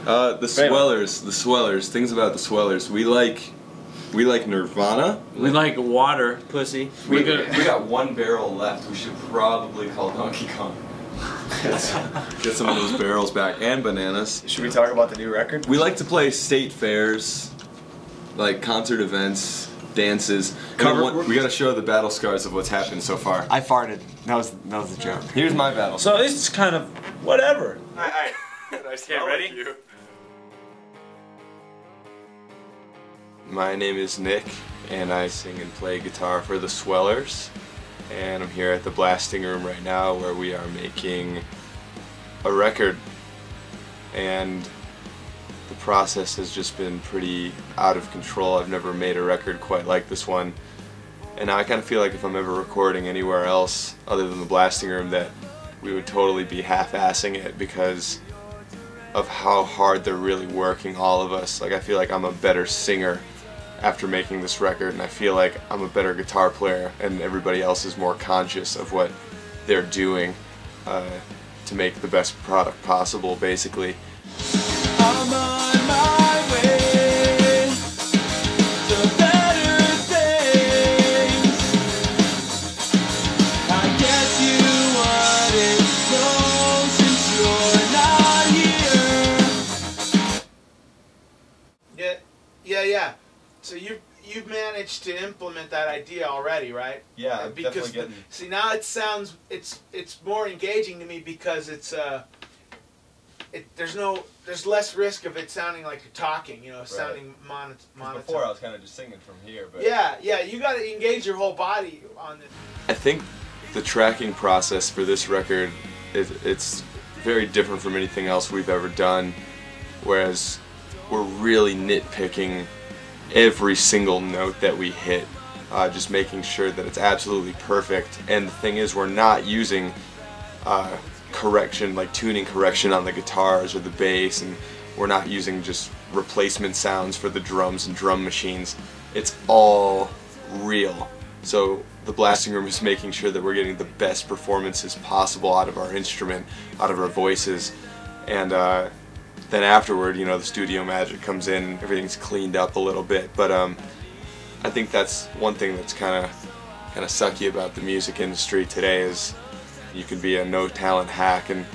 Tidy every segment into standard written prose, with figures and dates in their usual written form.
The Swellers. The Swellers. Things about the Swellers. We like Nirvana. We like water, pussy. We got one barrel left. We should probably call Donkey Kong. Get some of those barrels back, and bananas. Should we talk about the new record? We like to play state fairs, like concert events, dances. We gotta show the battle scars of what's happened so far. I farted. That was a joke. Here's my battle. So this is kind of whatever. I ready? Like you. My name is Nick, and I sing and play guitar for the Swellers. And I'm here at the blasting room right now where we are making a record. And the process has just been pretty out of control. I've never made a record quite like this one. And I kind of feel like if I'm ever recording anywhere else other than the blasting room that we would totally be half-assing it because of how hard they're really working, all of us. Like, I feel like I'm a better singer after making this record, and I feel like I'm a better guitar player, and everybody else is more conscious of what they're doing to make the best product possible, basically. I'm on my way to better things. I guess you wouldn't know since you're not here. Yeah. So you've managed to implement that idea already, right? Yeah, I'm because definitely getting... see, now it sounds it's more engaging to me because it's there's less risk of it sounding like you're talking, you know, right. Sounding monotone. Before I was kind of just singing from here, but yeah, you got to engage your whole body on it. I think the tracking process for this record it's very different from anything else we've ever done, whereas we're really nitpicking every single note that we hit, just making sure that it's absolutely perfect. And the thing is, we're not using correction, like tuning correction on the guitars or the bass, and we're not using just replacement sounds for the drums and drum machines. It's all real. So the blasting room is making sure that we're getting the best performances possible out of our instrument, out of our voices, and then afterward, you know, the studio magic comes in and everything's cleaned up a little bit. But I think that's one thing that's kind of sucky about the music industry today is you can be a no-talent hack and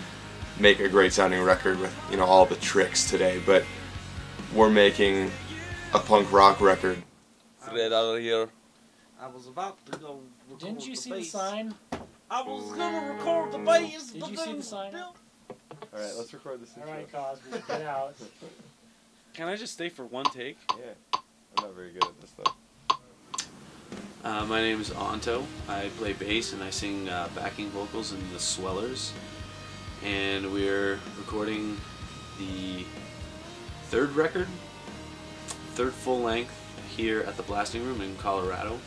make a great sounding record with, you know, all the tricks today. But we're making a punk rock record. Straight out of here. I was about to go record. Didn't you see the bass. sign? I was gonna record the bass. Did you see the sign? Alright, let's record this. Alright, Cosby, get out. Can I just stay for one take? Yeah. I'm not very good at this though. My name is Anto. I play bass and I sing backing vocals in the Swellers. And we're recording the third full length here at the Blasting Room in Colorado.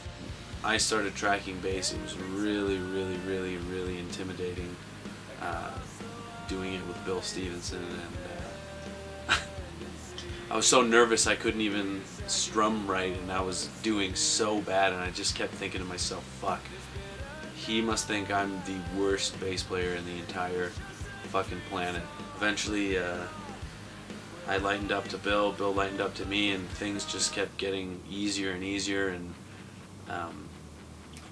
I started tracking bass. It was really intimidating doing it with Bill Stevenson, and I was so nervous I couldn't even strum right, and I was doing so bad, and I just kept thinking to myself, fuck, he must think I'm the worst bass player in the entire fucking planet. Eventually I lightened up to Bill lightened up to me, and things just kept getting easier and easier, and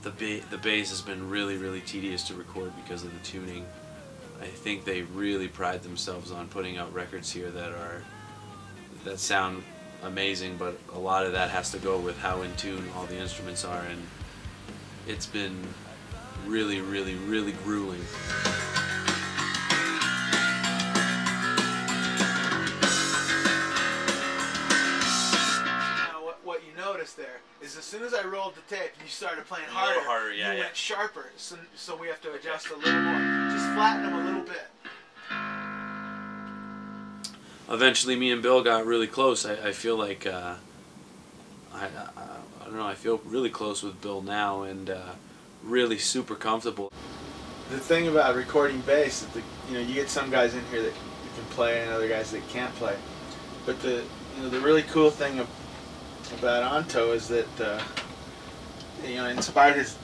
the bass has been really tedious to record because of the tuning. I think they really pride themselves on putting out records here that sound amazing, but a lot of that has to go with how in tune all the instruments are, and it's been really grueling. What you noticed there is as soon as I rolled the tape, you started playing harder. You went sharper, so we have to adjust a little more. Just flatten them a little bit. Eventually, me and Bill got really close. I feel like I don't know. I feel really close with Bill now, and really super comfortable. The thing about recording bass is that you get some guys in here that can play and other guys that can't play. But the really cool thing about Anto is that in spite of his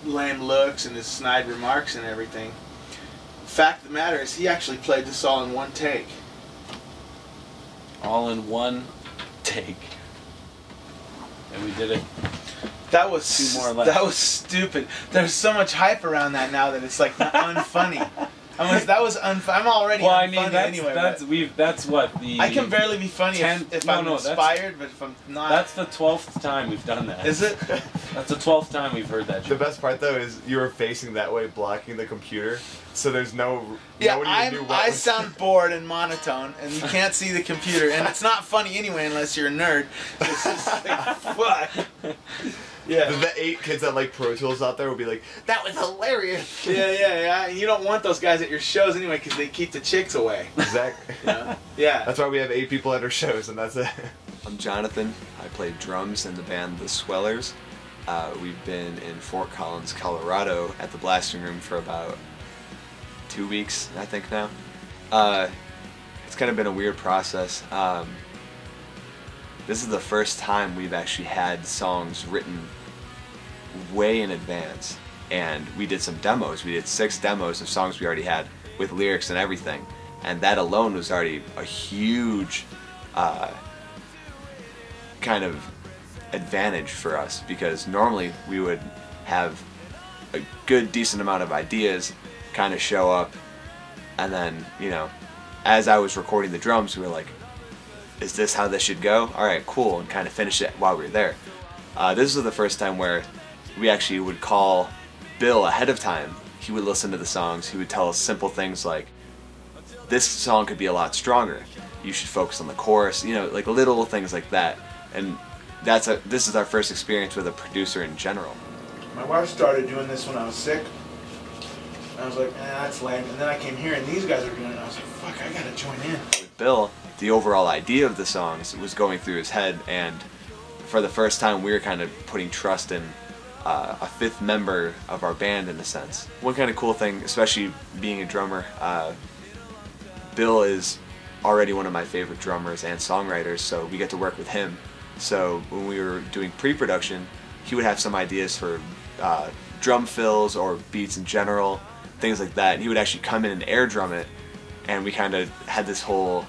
lame looks and his snide remarks and everything, the fact of the matter is he actually played this all in one take. all in one take. And we did it. That was Two more left. That was stupid. There's so much hype around that now that it's like unfunny. That was I'm already well, I unfunny mean, that's, anyway. that's what the... I can barely be funny if I'm inspired, but if I'm not... That's the 12th time we've done that. Is it? That's the 12th time we've heard that The joke. best part though is you were facing that way, blocking the computer, so there's no Yeah, nobody to do what I was- sound bored and monotone, and you can't see the computer, and it's not funny anyway unless you're a nerd. It's just like, fuck. Yeah. The 8 kids that like Pro Tools out there will be like, that was hilarious. Yeah. And you don't want those guys at your shows anyway because they keep the chicks away. Exactly. Yeah. That's why we have 8 people at our shows, and that's it. I'm Jonathan. I play drums in the band The Swellers. We've been in Fort Collins, Colorado at the Blasting Room for about 2 weeks, I think now. It's kind of been a weird process. This is the first time we've actually had songs written way in advance, and we did some demos. We did 6 demos of songs we already had with lyrics and everything, and that alone was already a huge kind of advantage for us, because normally we would have a good decent amount of ideas kind of show up, and then, you know, as I was recording the drums, we were like, is this how this should go? Alright, cool, and kind of finish it while we were there. This was the first time where we actually would call Bill ahead of time. He would listen to the songs, he would tell us simple things like, this song could be a lot stronger, you should focus on the chorus, you know, like little things like that. And this is our first experience with a producer in general. My wife started doing this when I was sick. I was like, that's lame. And then I came here and these guys are doing it, and I was like, fuck, I gotta join in. With Bill, the overall idea of the songs was going through his head, and for the first time we were kind of putting trust in a 5th member of our band, in a sense. One kind of cool thing, especially being a drummer, Bill is already one of my favorite drummers and songwriters, so we get to work with him. So when we were doing pre-production, he would have some ideas for drum fills or beats in general, things like that, and he would actually come in and air drum it, and we kind of had this whole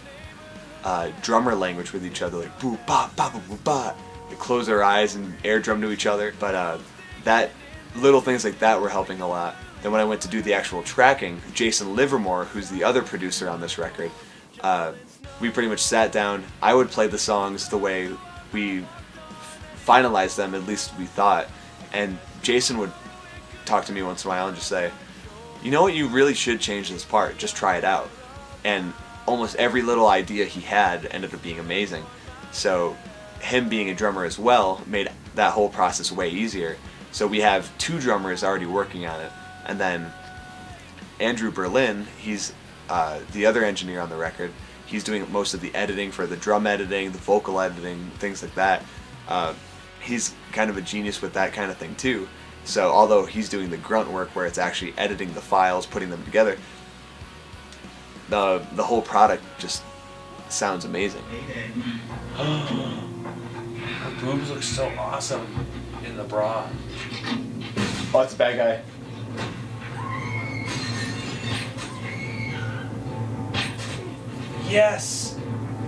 drummer language with each other, like boo ba ba ba boo ba. We close our eyes and air drum to each other, but that little things like that were helping a lot. Then when I went to do the actual tracking, Jason Livermore, who's the other producer on this record, we pretty much sat down. I would play the songs the way we finalized them, at least we thought, and Jason would talk to me once in a while and just say, you know what, you really should change this part, just try it out. And almost every little idea he had ended up being amazing. So him being a drummer as well made that whole process way easier. So we have 2 drummers already working on it, and then Andrew Berlin, he's the other engineer on the record. He's doing most of the editing for the drum editing, the vocal editing, things like that. He's kind of a genius with that kind of thing too. So although he's doing the grunt work where it's actually editing the files, putting them together, the whole product just sounds amazing. Her boobs look so awesome in the bra. Oh, it's a bad guy. Yes!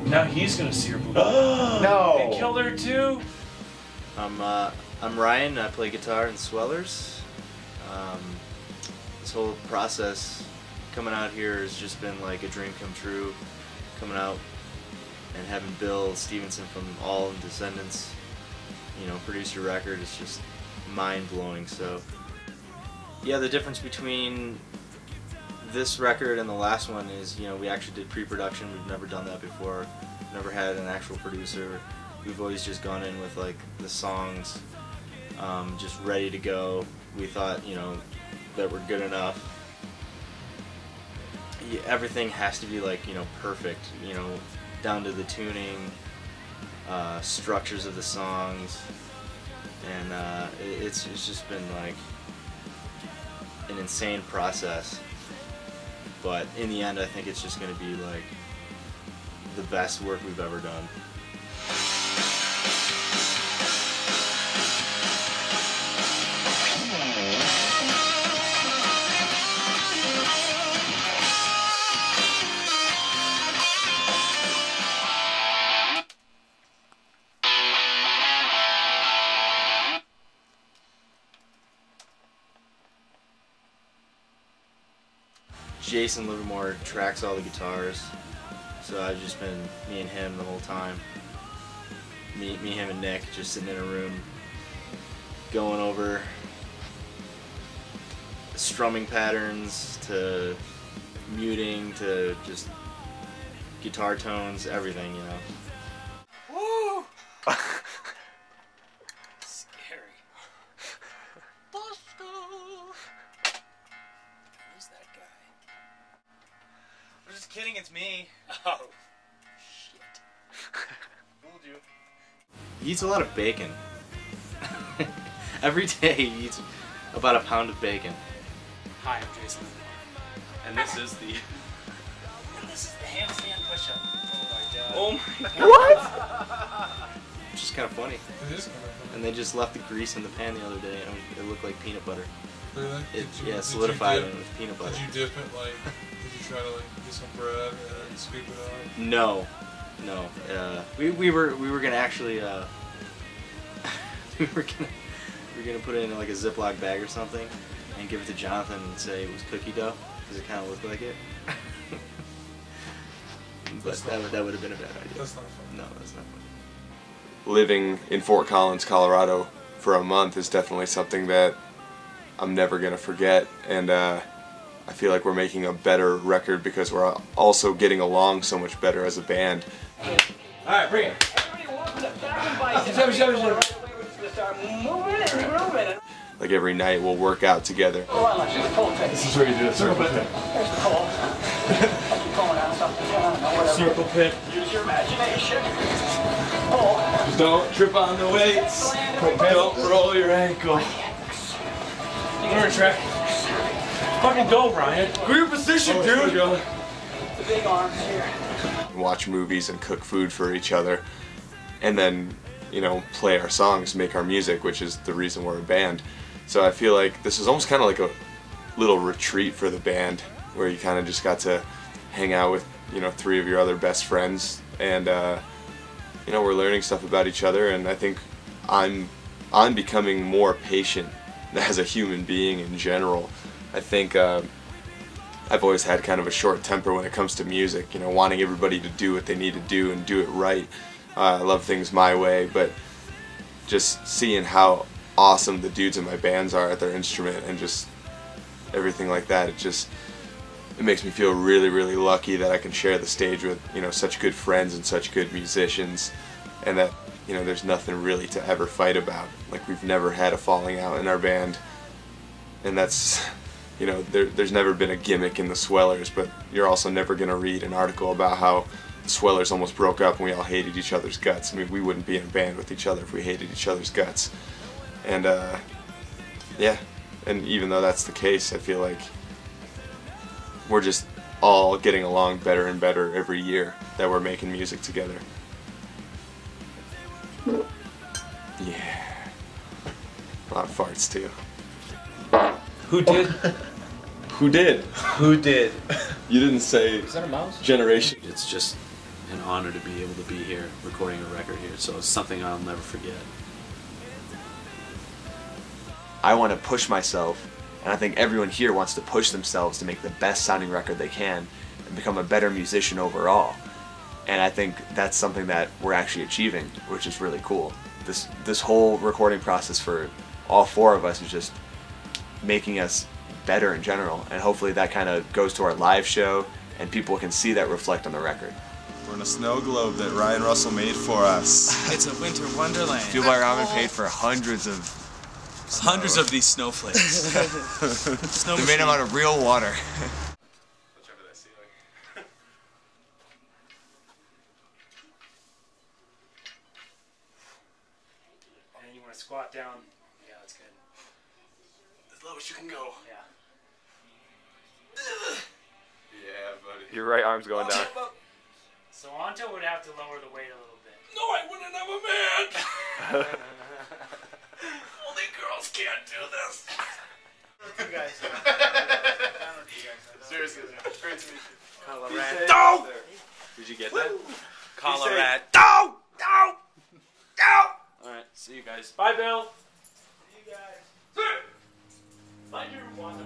Now he's gonna see her boobs. No! They killed her too? I'm Ryan. I play guitar in Swellers. This whole process coming out here has just been like a dream come true. Coming out and having Bill Stevenson from All and Descendants, you know, produce your record is just mind blowing. So yeah, the difference between this record and the last one is, you know, we actually did pre-production. We've never done that before. Never had an actual producer. We've always just gone in with like the songs just ready to go. We thought, you know, that we're good enough. Yeah, everything has to be like, you know, perfect, you know, down to the tuning, structures of the songs, and it's just been like an insane process. But in the end, I think it's just going to be like the best work we've ever done. Jason Livermore tracks all the guitars, so I've just been me and him the whole time. Me, him, and Nick just sitting in a room, going over strumming patterns to muting to just guitar tones, everything, you know. Woo! Scary. Bosco! Who's that guy? I'm just kidding, it's me. Oh, shit. Fooled you. He eats a lot of bacon. Every day he eats about a pound of bacon. Hi, I'm Jason. And this is the. This is the handstand push-up. Oh my god. What? It's just kind of funny. It is kind of funny. And they just left the grease in the pan the other day, and it looked like peanut butter. Really? Yeah, solidified did it with peanut butter. Did you dip it like? Did you try to like get some bread and then scoop it out? No, no. We were gonna actually we were gonna put it in like a Ziploc bag or something, and give it to Jonathan and say it was cookie dough because it kind of looked like it. But that would have been a bad idea. That's not fun. No, that's not funny. Living in Fort Collins, Colorado for a month is definitely something that I'm never going to forget, and I feel like we're making a better record because we're also getting along so much better as a band. Alright, bring it. Like every night we'll work out together. This is where you do a circle pit. Circle pit. Use your imagination. Don't trip on the weights. Don't roll your ankle. We're in track. Fucking go, Ryan. Go your position, dude. The big arms here. Watch movies and cook food for each other, and then, you know, play our songs, make our music, which is the reason we're a band. So I feel like this is almost kind of like a little retreat for the band, where you kind of just got to hang out with, you know, 3 of your other best friends, and you know, we're learning stuff about each other, and I think I'm becoming more patient as a human being in general. I think I've always had kind of a short temper when it comes to music, you know, wanting everybody to do what they need to do and do it right. I love things my way, but just seeing how awesome the dudes in my bands are at their instrument and just everything like that, it makes me feel really, really lucky that I can share the stage with, you know, such good friends and such good musicians, and that, you know, there's nothing really to ever fight about. Like, we've never had a falling out in our band, and that's, you know, there's never been a gimmick in the Swellers, but you're also never going to read an article about how the Swellers almost broke up and we all hated each other's guts. I mean, we wouldn't be in a band with each other if we hated each other's guts. And yeah, and even though that's the case, I feel like we're just all getting along better and better every year that we're making music together. Yeah. A lot of farts too. Who did? Who did? Who did? You didn't say Is that a mouse? generation. It's just an honor to be able to be here, recording a record here, so it's something I'll never forget. I want to push myself, and I think everyone here wants to push themselves to make the best sounding record they can and become a better musician overall. And I think that's something that we're actually achieving, which is really cool. This whole recording process for all 4 of us is just making us better in general, and hopefully that kind of goes to our live show and people can see that reflect on the record. We're in a snow globe that Ryan Russell made for us. It's a winter wonderland. Fuel by Ramen paid for hundreds of these snowflakes. They made them out of real water. And you want to squat down. Yeah, that's good. As low as you can go. Yeah. Yeah, buddy. Your right arm's going down. So Anto would have to lower the weight a little bit. No, I wouldn't have a man. Only girls can't do this. You guys. Seriously, great to meet you. Colorado. Did you get that? Colorado. Go. Alright, see you guys. Bye, Bill. See you guys. Mind your water.